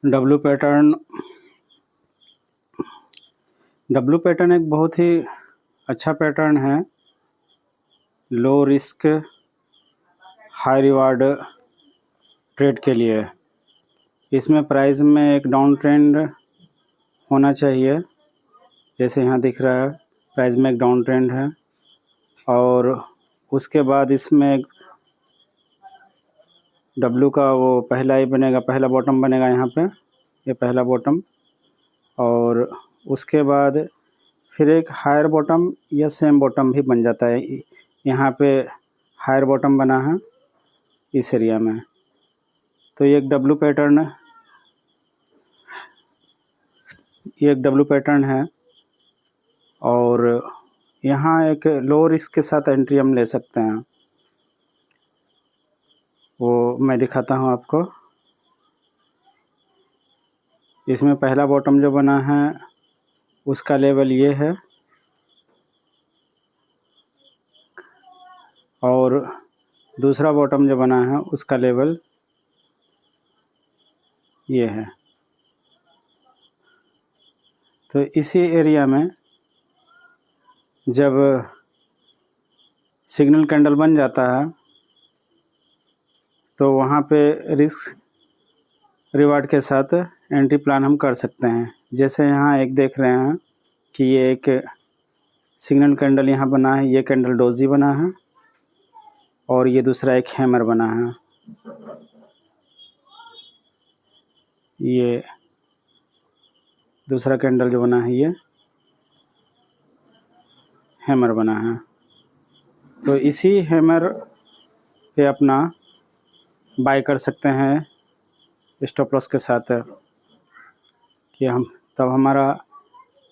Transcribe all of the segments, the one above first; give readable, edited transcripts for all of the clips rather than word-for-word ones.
W pattern एक बहुत ही अच्छा पैटर्न है। Low risk high reward trade के लिए। इसमें प्राइस में एक डाउन ट्रेंड होना चाहिए, जैसे यहाँ दिख रहा है प्राइस में एक डाउन ट्रेंड है, और उसके बाद इसमें डब्लू का वो पहला ही बनेगा, पहला बॉटम बनेगा यहाँ पे, ये पहला बॉटम, और उसके बाद फिर एक हायर बॉटम या सेम बॉटम भी बन जाता है। यहाँ पे हायर बॉटम बना है इस एरिया में, तो ये एक डब्लू पैटर्न है। और यहाँ एक लो रिस्क के साथ एंट्री हम ले सकते हैं, वो मैं दिखाता हूँ आपको। इसमें पहला बॉटम जो बना है उसका लेवल ये है, और दूसरा बॉटम जो बना है उसका लेवल ये है। तो इसी एरिया में जब सिग्नल कैंडल बन जाता है तो वहाँ पे रिस्क रिवार्ड के साथ एंट्री प्लान हम कर सकते हैं। जैसे यहाँ एक देख रहे हैं कि ये एक सिग्नल कैंडल यहाँ बना है, ये कैंडल डोजी बना है, और ये दूसरा एक हैमर बना है। ये दूसरा कैंडल जो बना है ये हैमर बना है। तो इसी हैमर पे अपना बाय कर सकते हैं स्टॉप लॉस के साथ, कि हम तब हमारा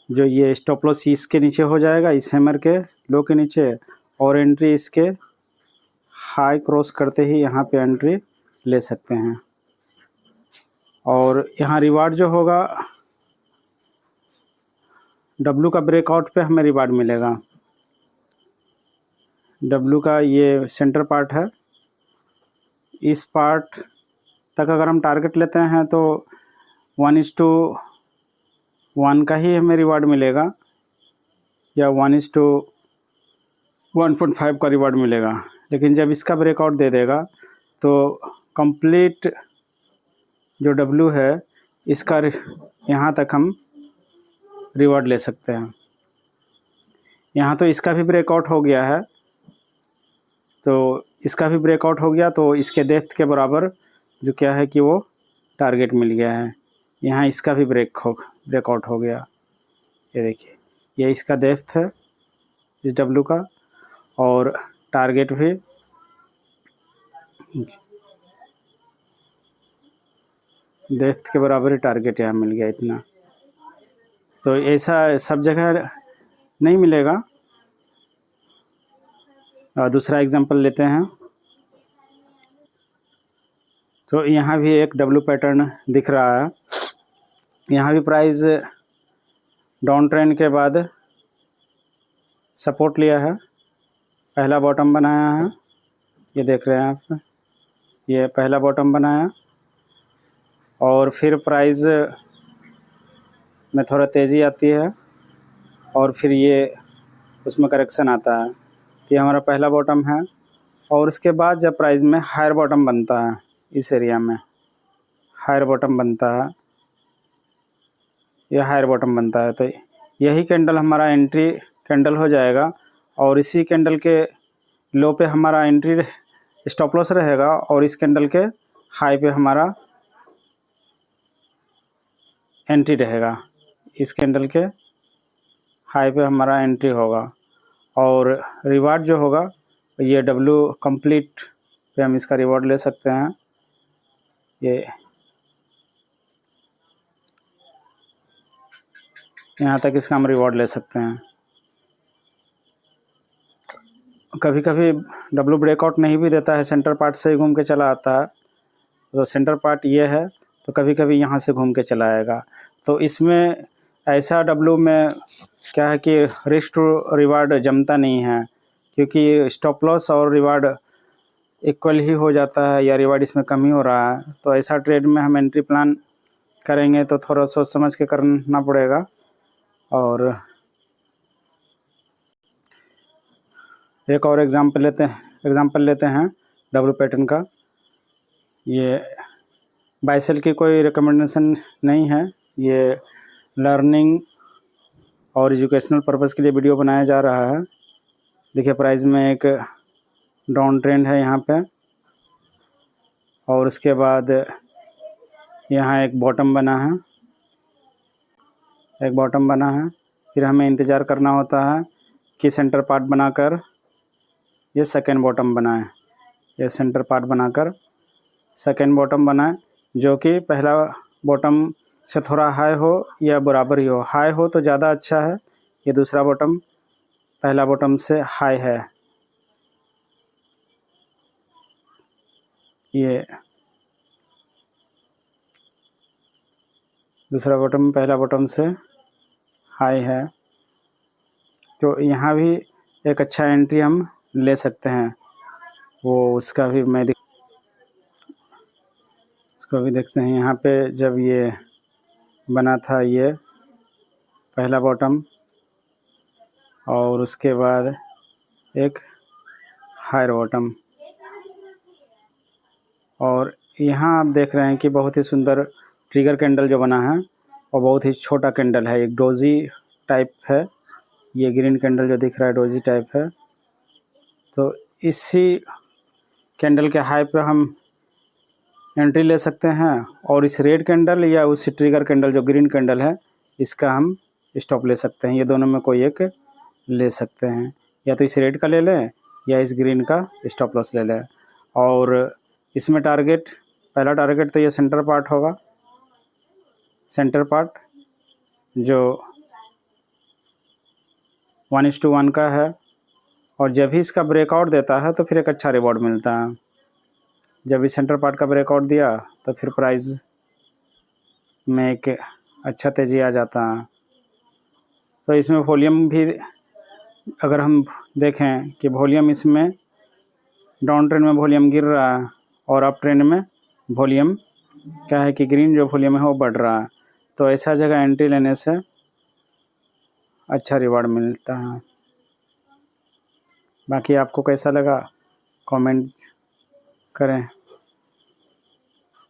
जो ये स्टॉप लॉस इसके नीचे हो जाएगा, इस हैमर के लो के नीचे, और एंट्री इसके हाई क्रॉस करते ही यहाँ पे एंट्री ले सकते हैं। और यहाँ रिवार्ड जो होगा डब्लू का ब्रेकआउट पे हमें रिवार्ड मिलेगा। डब्लू का ये सेंटर पार्ट है, इस पार्ट तक अगर हम टारगेट लेते हैं तो 1:1 का ही हमें रिवार्ड मिलेगा, या 1:1.5 का रिवार्ड मिलेगा। लेकिन जब इसका ब्रेकआउट दे देगा तो कंप्लीट जो डब्लू है इसका यहाँ तक हम रिवार्ड ले सकते हैं। यहाँ तो इसका भी ब्रेकआउट हो गया है, तो इसका भी ब्रेकआउट हो गया, तो इसके डेप्थ के बराबर जो क्या है कि वो टारगेट मिल गया है। यहाँ इसका भी ब्रेकआउट हो गया, ये देखिए, ये इसका डेप्थ है इस डब्लू का, और टारगेट भी डेप्थ के बराबर ही टारगेट यहाँ मिल गया इतना। तो ऐसा सब जगह नहीं मिलेगा। दूसरा एग्जांपल लेते हैं, तो यहाँ भी एक डब्लू पैटर्न दिख रहा है। यहाँ भी प्राइस डाउन ट्रेंड के बाद सपोर्ट लिया है, पहला बॉटम बनाया है, ये देख रहे हैं आप, ये पहला बॉटम बनाया, और फिर प्राइस में थोड़ा तेज़ी आती है, और फिर ये उसमें करेक्शन आता है। तो ये हमारा पहला बॉटम है, और उसके बाद जब प्राइस में हायर बॉटम बनता है, इस एरिया में हायर बॉटम बनता है, यह हायर बॉटम बनता है, तो यही कैंडल हमारा एंट्री कैंडल हो जाएगा, और इसी कैंडल के लो पे हमारा एंट्री स्टॉप लॉस रहेगा, और इस कैंडल के हाई पे हमारा एंट्री रहेगा। इस कैंडल के हाई पे हमारा एंट्री होगा, और रिवार्ड जो होगा ये डब्लू कंप्लीट पे हम इसका रिवार्ड ले सकते हैं। ये यहाँ तक इसका हम रिवॉर्ड ले सकते हैं। कभी कभी डब्लू ब्रेकआउट नहीं भी देता है, सेंटर पार्ट से ही घूम के चला आता है, तो सेंटर पार्ट ये है, तो कभी कभी यहाँ से घूम के चला आएगा। तो इसमें ऐसा डब्लू में क्या है कि रिस्क टू रिवार्ड जमता नहीं है, क्योंकि स्टॉप लॉस और रिवार्ड इक्वल ही हो जाता है, या रिवार्ड इसमें कम ही हो रहा है। तो ऐसा ट्रेड में हम एंट्री प्लान करेंगे तो थोड़ा सोच समझ के करना पड़ेगा। और एक और एग्जांपल लेते हैं डब्ल्यू पैटर्न का। ये बाइसेल की कोई रिकमेंडेशन नहीं है, ये लर्निंग और एजुकेशनल पर्पज़ के लिए वीडियो बनाया जा रहा है। देखिए प्राइस में एक डाउन ट्रेंड है यहाँ पे, और उसके बाद यहाँ एक बॉटम बना है, फिर हमें इंतज़ार करना होता है कि सेंटर पार्ट बनाकर ये सेकेंड बॉटम बनाए, ये सेंटर पार्ट बनाकर सेकेंड बॉटम बनाए, जो कि पहला बॉटम से थोड़ा हाई हो या बराबर ही हो। हाई हो तो ज़्यादा अच्छा है। ये दूसरा बॉटम पहला बॉटम से हाई है, ये दूसरा बॉटम पहला बॉटम से हाई है। तो यहाँ भी एक अच्छा एंट्री हम ले सकते हैं। वो उसका भी उसको भी देखते हैं। यहाँ पे जब ये बना था, ये पहला बॉटम और उसके बाद एक हायर बॉटम, और यहाँ आप देख रहे हैं कि बहुत ही सुंदर ट्रिगर कैंडल जो बना है, और बहुत ही छोटा कैंडल है, एक डोजी टाइप है। ये ग्रीन कैंडल जो दिख रहा है डोजी टाइप है। तो इसी कैंडल के हाई पे हम एंट्री ले सकते हैं, और इस रेड कैंडल या उस ट्रिगर कैंडल जो ग्रीन कैंडल है, इसका हम स्टॉप ले सकते हैं। ये दोनों में कोई एक ले सकते हैं, या तो इस रेड का ले लें या इस ग्रीन का स्टॉप लॉस ले लें। और इसमें टारगेट, पहला टारगेट तो ये सेंटर पार्ट होगा, सेंटर पार्ट जो 1:1 का है, और जब भी इसका ब्रेकआउट देता है तो फिर एक अच्छा रिवॉर्ड मिलता है। जब इस सेंटर पार्ट का ब्रेकआउट दिया तो फिर प्राइस में एक अच्छा तेज़ी आ जाता है। तो इसमें वॉल्यूम भी अगर हम देखें कि वॉल्यूम इसमें डाउन ट्रेंड में वॉल्यूम गिर रहा है, और अप ट्रेंड में वॉल्यूम क्या है कि ग्रीन जो वॉल्यूम है वो बढ़ रहा है। तो ऐसा जगह एंट्री लेने से अच्छा रिवॉर्ड मिलता है। बाकी आपको कैसा लगा कमेंट करें।